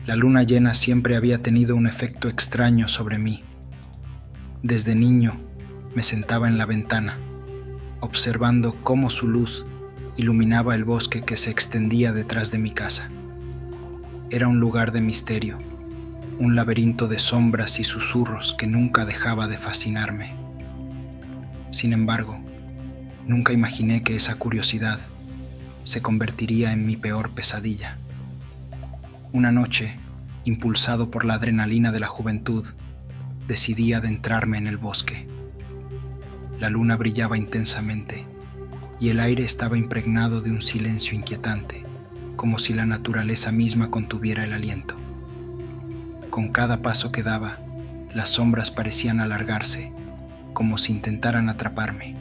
La luna llena siempre había tenido un efecto extraño sobre mí. Desde niño me sentaba en la ventana, observando cómo su luz iluminaba el bosque que se extendía detrás de mi casa. Era un lugar de misterio, un laberinto de sombras y susurros que nunca dejaba de fascinarme. Sin embargo, nunca imaginé que esa curiosidad se convertiría en mi peor pesadilla. Una noche, impulsado por la adrenalina de la juventud, decidí adentrarme en el bosque. La luna brillaba intensamente y el aire estaba impregnado de un silencio inquietante, como si la naturaleza misma contuviera el aliento. Con cada paso que daba, las sombras parecían alargarse, como si intentaran atraparme.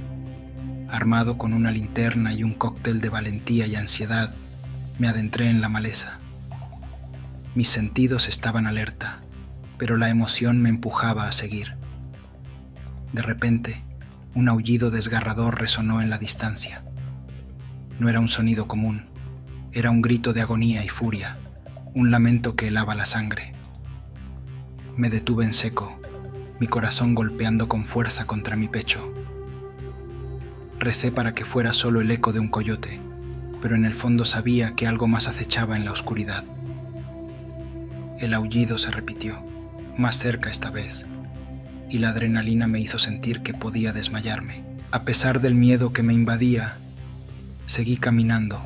Armado con una linterna y un cóctel de valentía y ansiedad, me adentré en la maleza. Mis sentidos estaban alerta, pero la emoción me empujaba a seguir. De repente, un aullido desgarrador resonó en la distancia. No era un sonido común, era un grito de agonía y furia, un lamento que helaba la sangre. Me detuve en seco, mi corazón golpeando con fuerza contra mi pecho. Recé para que fuera solo el eco de un coyote, pero en el fondo sabía que algo más acechaba en la oscuridad. El aullido se repitió, más cerca esta vez, y la adrenalina me hizo sentir que podía desmayarme. A pesar del miedo que me invadía, seguí caminando,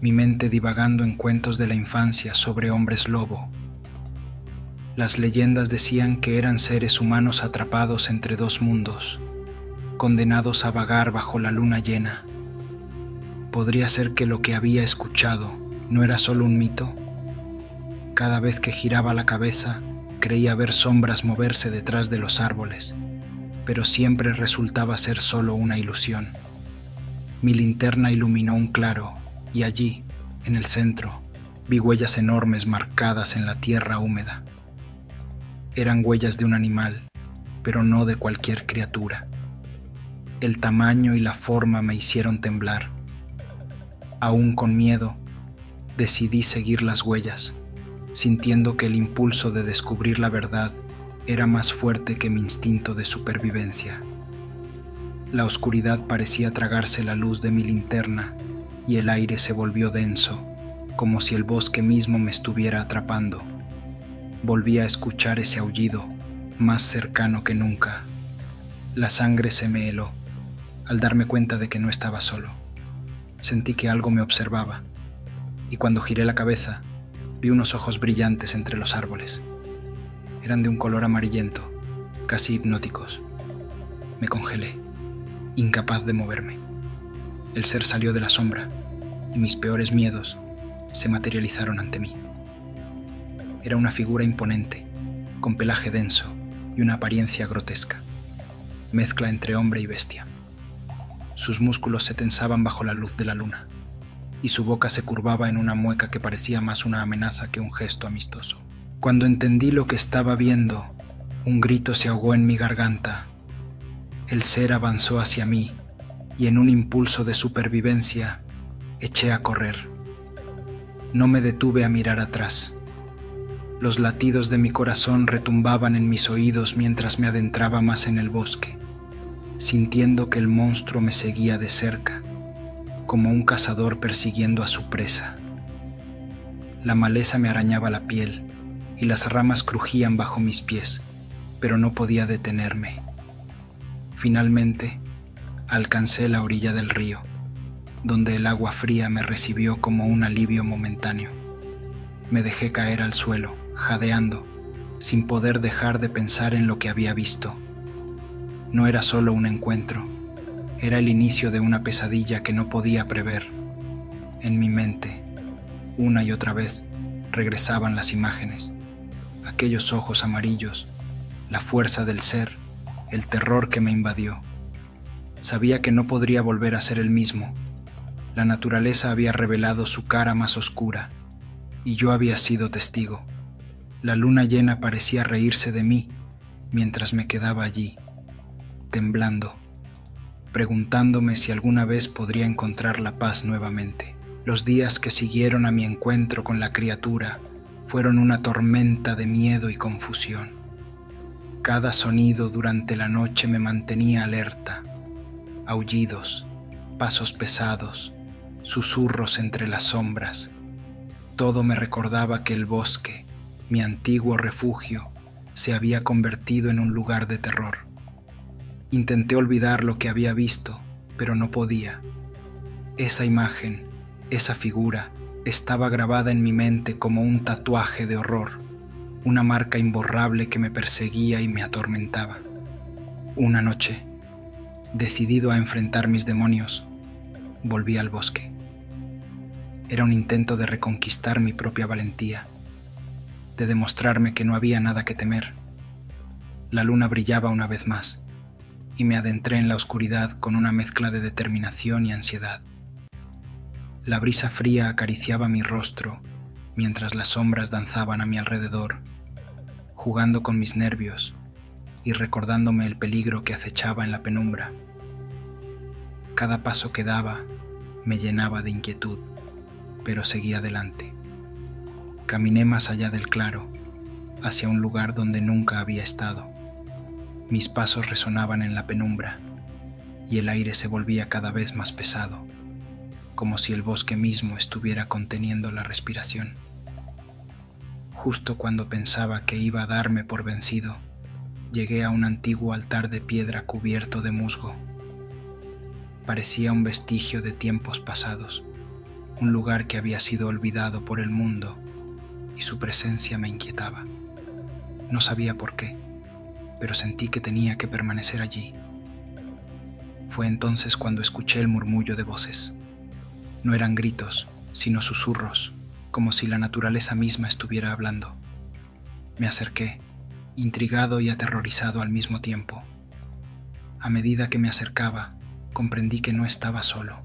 mi mente divagando en cuentos de la infancia sobre hombres lobo. Las leyendas decían que eran seres humanos atrapados entre dos mundos, condenados a vagar bajo la luna llena. ¿Podría ser que lo que había escuchado no era solo un mito? Cada vez que giraba la cabeza, creía ver sombras moverse detrás de los árboles, pero siempre resultaba ser solo una ilusión. Mi linterna iluminó un claro, y allí, en el centro, vi huellas enormes marcadas en la tierra húmeda. Eran huellas de un animal, pero no de cualquier criatura. El tamaño y la forma me hicieron temblar. Aún con miedo, decidí seguir las huellas, sintiendo que el impulso de descubrir la verdad era más fuerte que mi instinto de supervivencia. La oscuridad parecía tragarse la luz de mi linterna y el aire se volvió denso, como si el bosque mismo me estuviera atrapando. Volví a escuchar ese aullido, más cercano que nunca. La sangre se me heló al darme cuenta de que no estaba solo. Sentí que algo me observaba, y cuando giré la cabeza, vi unos ojos brillantes entre los árboles. Eran de un color amarillento, casi hipnóticos. Me congelé, incapaz de moverme. El ser salió de la sombra, y mis peores miedos se materializaron ante mí. Era una figura imponente, con pelaje denso y una apariencia grotesca, mezcla entre hombre y bestia. Sus músculos se tensaban bajo la luz de la luna, y su boca se curvaba en una mueca que parecía más una amenaza que un gesto amistoso. Cuando entendí lo que estaba viendo, un grito se ahogó en mi garganta. El ser avanzó hacia mí, y en un impulso de supervivencia, eché a correr. No me detuve a mirar atrás. Los latidos de mi corazón retumbaban en mis oídos mientras me adentraba más en el bosque, sintiendo que el monstruo me seguía de cerca, como un cazador persiguiendo a su presa. La maleza me arañaba la piel y las ramas crujían bajo mis pies, pero no podía detenerme. Finalmente, alcancé la orilla del río, donde el agua fría me recibió como un alivio momentáneo. Me dejé caer al suelo, jadeando, sin poder dejar de pensar en lo que había visto. No era solo un encuentro, era el inicio de una pesadilla que no podía prever. En mi mente, una y otra vez, regresaban las imágenes, aquellos ojos amarillos, la fuerza del ser, el terror que me invadió. Sabía que no podría volver a ser el mismo. La naturaleza había revelado su cara más oscura, y yo había sido testigo. La luna llena parecía reírse de mí mientras me quedaba allí, temblando, preguntándome si alguna vez podría encontrar la paz nuevamente. Los días que siguieron a mi encuentro con la criatura fueron una tormenta de miedo y confusión. Cada sonido durante la noche me mantenía alerta. Aullidos, pasos pesados, susurros entre las sombras. Todo me recordaba que el bosque, mi antiguo refugio, se había convertido en un lugar de terror. Intenté olvidar lo que había visto, pero no podía. Esa imagen, esa figura, estaba grabada en mi mente como un tatuaje de horror, una marca imborrable que me perseguía y me atormentaba. Una noche, decidido a enfrentar mis demonios, volví al bosque. Era un intento de reconquistar mi propia valentía, de demostrarme que no había nada que temer. La luna brillaba una vez más, y me adentré en la oscuridad con una mezcla de determinación y ansiedad. La brisa fría acariciaba mi rostro mientras las sombras danzaban a mi alrededor, jugando con mis nervios y recordándome el peligro que acechaba en la penumbra. Cada paso que daba me llenaba de inquietud, pero seguí adelante. Caminé más allá del claro, hacia un lugar donde nunca había estado. Mis pasos resonaban en la penumbra y el aire se volvía cada vez más pesado, como si el bosque mismo estuviera conteniendo la respiración. Justo cuando pensaba que iba a darme por vencido, llegué a un antiguo altar de piedra cubierto de musgo. Parecía un vestigio de tiempos pasados, un lugar que había sido olvidado por el mundo, y su presencia me inquietaba. No sabía por qué, pero sentí que tenía que permanecer allí. Fue entonces cuando escuché el murmullo de voces. No eran gritos, sino susurros, como si la naturaleza misma estuviera hablando. Me acerqué, intrigado y aterrorizado al mismo tiempo. A medida que me acercaba, comprendí que no estaba solo.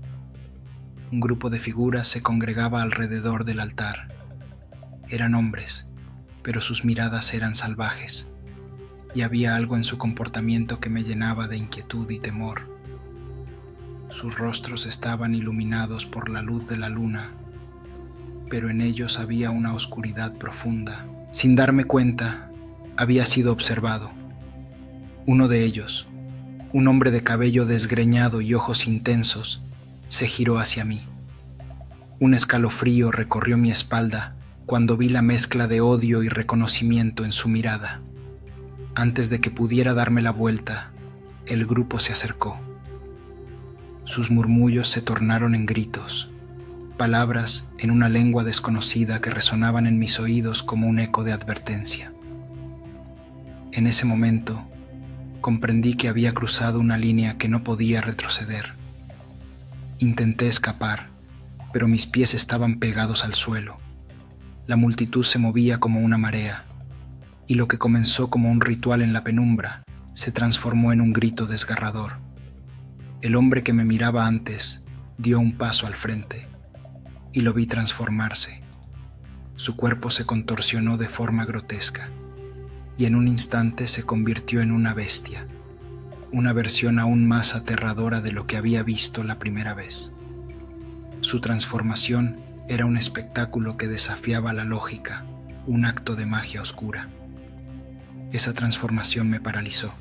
Un grupo de figuras se congregaba alrededor del altar. Eran hombres, pero sus miradas eran salvajes, y había algo en su comportamiento que me llenaba de inquietud y temor. Sus rostros estaban iluminados por la luz de la luna, pero en ellos había una oscuridad profunda. Sin darme cuenta, había sido observado. Uno de ellos, un hombre de cabello desgreñado y ojos intensos, se giró hacia mí. Un escalofrío recorrió mi espalda cuando vi la mezcla de odio y reconocimiento en su mirada. Antes de que pudiera darme la vuelta, el grupo se acercó. Sus murmullos se tornaron en gritos, palabras en una lengua desconocida que resonaban en mis oídos como un eco de advertencia. En ese momento, comprendí que había cruzado una línea que no podía retroceder. Intenté escapar, pero mis pies estaban pegados al suelo. La multitud se movía como una marea, y lo que comenzó como un ritual en la penumbra se transformó en un grito desgarrador. El hombre que me miraba antes dio un paso al frente, y lo vi transformarse. Su cuerpo se contorsionó de forma grotesca, y en un instante se convirtió en una bestia, una versión aún más aterradora de lo que había visto la primera vez. Su transformación era un espectáculo que desafiaba la lógica, un acto de magia oscura. Esa transformación me paralizó.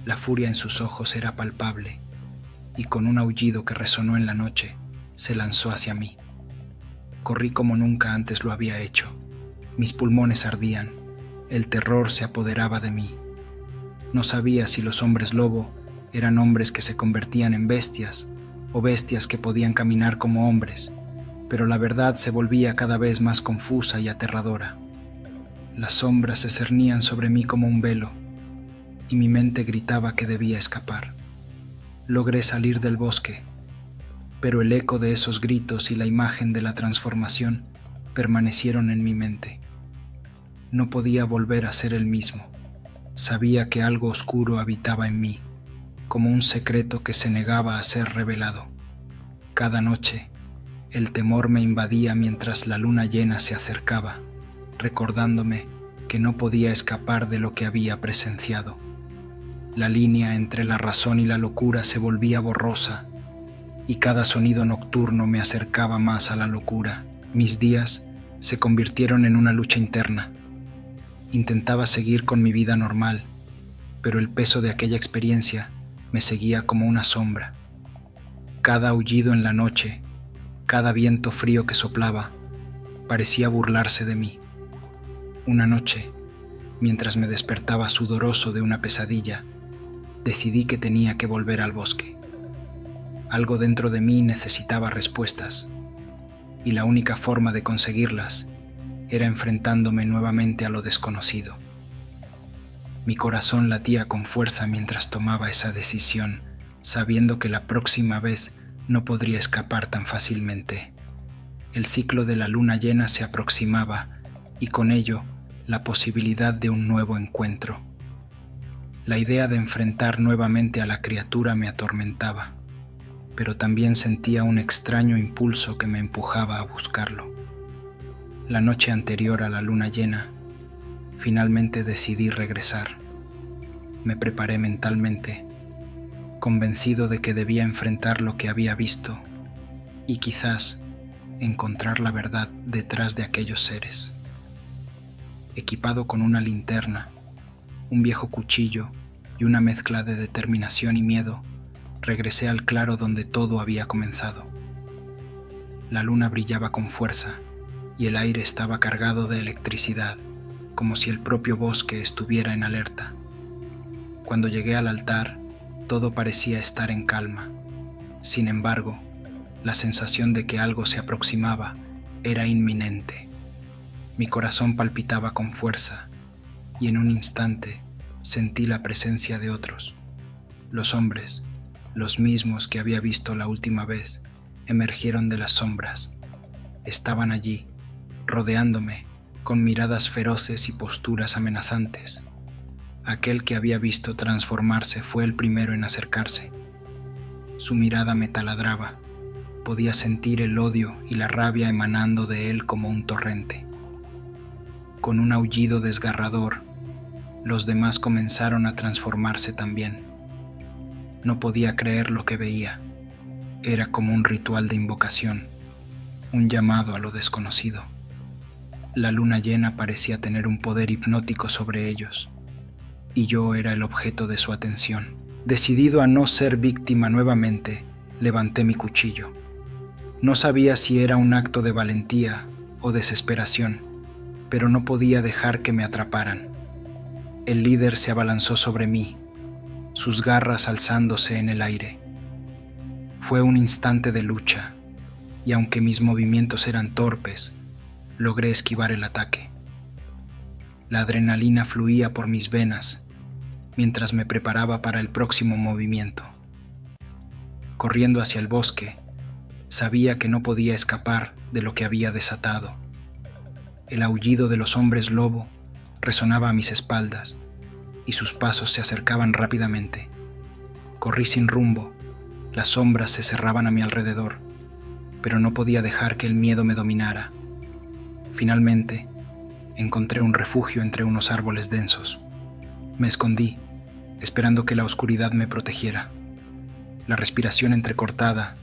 La furia en sus ojos era palpable, y con un aullido que resonó en la noche, se lanzó hacia mí. Corrí como nunca antes lo había hecho. Mis pulmones ardían, el terror se apoderaba de mí. No sabía si los hombres lobo eran hombres que se convertían en bestias o bestias que podían caminar como hombres, pero la verdad se volvía cada vez más confusa y aterradora. Las sombras se cernían sobre mí como un velo, y mi mente gritaba que debía escapar. Logré salir del bosque, pero el eco de esos gritos y la imagen de la transformación permanecieron en mi mente. No podía volver a ser el mismo. Sabía que algo oscuro habitaba en mí, como un secreto que se negaba a ser revelado. Cada noche, el temor me invadía mientras la luna llena se acercaba, recordándome que no podía escapar de lo que había presenciado. La línea entre la razón y la locura se volvía borrosa, y cada sonido nocturno me acercaba más a la locura. Mis días se convirtieron en una lucha interna. Intentaba seguir con mi vida normal, pero el peso de aquella experiencia me seguía como una sombra. Cada aullido en la noche, cada viento frío que soplaba, parecía burlarse de mí. Una noche, mientras me despertaba sudoroso de una pesadilla, decidí que tenía que volver al bosque. Algo dentro de mí necesitaba respuestas, y la única forma de conseguirlas era enfrentándome nuevamente a lo desconocido. Mi corazón latía con fuerza mientras tomaba esa decisión, sabiendo que la próxima vez no podría escapar tan fácilmente. El ciclo de la luna llena se aproximaba y con ello la posibilidad de un nuevo encuentro. La idea de enfrentar nuevamente a la criatura me atormentaba, pero también sentía un extraño impulso que me empujaba a buscarlo. La noche anterior a la luna llena, finalmente decidí regresar. Me preparé mentalmente, convencido de que debía enfrentar lo que había visto y quizás encontrar la verdad detrás de aquellos seres. Equipado con una linterna, un viejo cuchillo y una mezcla de determinación y miedo, regresé al claro donde todo había comenzado. La luna brillaba con fuerza y el aire estaba cargado de electricidad, como si el propio bosque estuviera en alerta. Cuando llegué al altar, todo parecía estar en calma. Sin embargo, la sensación de que algo se aproximaba era inminente. Mi corazón palpitaba con fuerza y en un instante sentí la presencia de otros. Los hombres, los mismos que había visto la última vez, emergieron de las sombras. Estaban allí, rodeándome, con miradas feroces y posturas amenazantes. Aquel que había visto transformarse fue el primero en acercarse. Su mirada me taladraba. Podía sentir el odio y la rabia emanando de él como un torrente. Con un aullido desgarrador, los demás comenzaron a transformarse también. No podía creer lo que veía. Era como un ritual de invocación, un llamado a lo desconocido. La luna llena parecía tener un poder hipnótico sobre ellos, y yo era el objeto de su atención. Decidido a no ser víctima nuevamente, levanté mi cuchillo. No sabía si era un acto de valentía o desesperación, pero no podía dejar que me atraparan. El líder se abalanzó sobre mí, sus garras alzándose en el aire. Fue un instante de lucha, y aunque mis movimientos eran torpes, logré esquivar el ataque. La adrenalina fluía por mis venas mientras me preparaba para el próximo movimiento. Corriendo hacia el bosque, sabía que no podía escapar de lo que había desatado. El aullido de los hombres lobo resonaba a mis espaldas y sus pasos se acercaban rápidamente. Corrí sin rumbo, las sombras se cerraban a mi alrededor, pero no podía dejar que el miedo me dominara. Finalmente, encontré un refugio entre unos árboles densos. Me escondí, esperando que la oscuridad me protegiera. La respiración entrecortada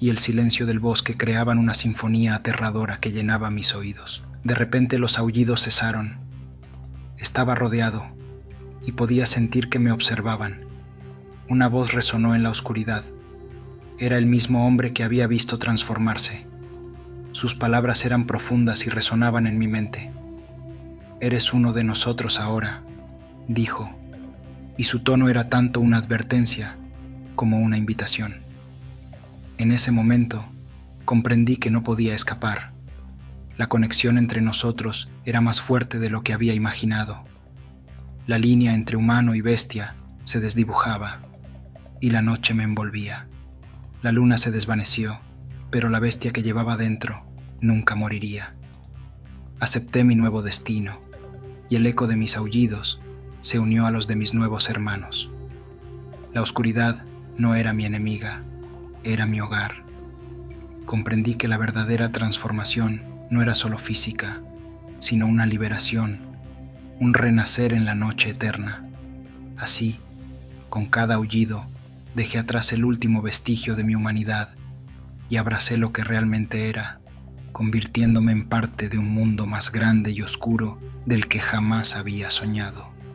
y el silencio del bosque creaban una sinfonía aterradora que llenaba mis oídos. De repente los aullidos cesaron. Estaba rodeado y podía sentir que me observaban. Una voz resonó en la oscuridad. Era el mismo hombre que había visto transformarse. Sus palabras eran profundas y resonaban en mi mente. «Eres uno de nosotros ahora», dijo, y su tono era tanto una advertencia como una invitación. En ese momento, comprendí que no podía escapar. La conexión entre nosotros era más fuerte de lo que había imaginado. La línea entre humano y bestia se desdibujaba, y la noche me envolvía. La luna se desvaneció, pero la bestia que llevaba dentro nunca moriría. Acepté mi nuevo destino, y el eco de mis aullidos se unió a los de mis nuevos hermanos. La oscuridad no era mi enemiga, era mi hogar. Comprendí que la verdadera transformación no era solo física, sino una liberación, un renacer en la noche eterna. Así, con cada aullido, dejé atrás el último vestigio de mi humanidad y abracé lo que realmente era, convirtiéndome en parte de un mundo más grande y oscuro del que jamás había soñado.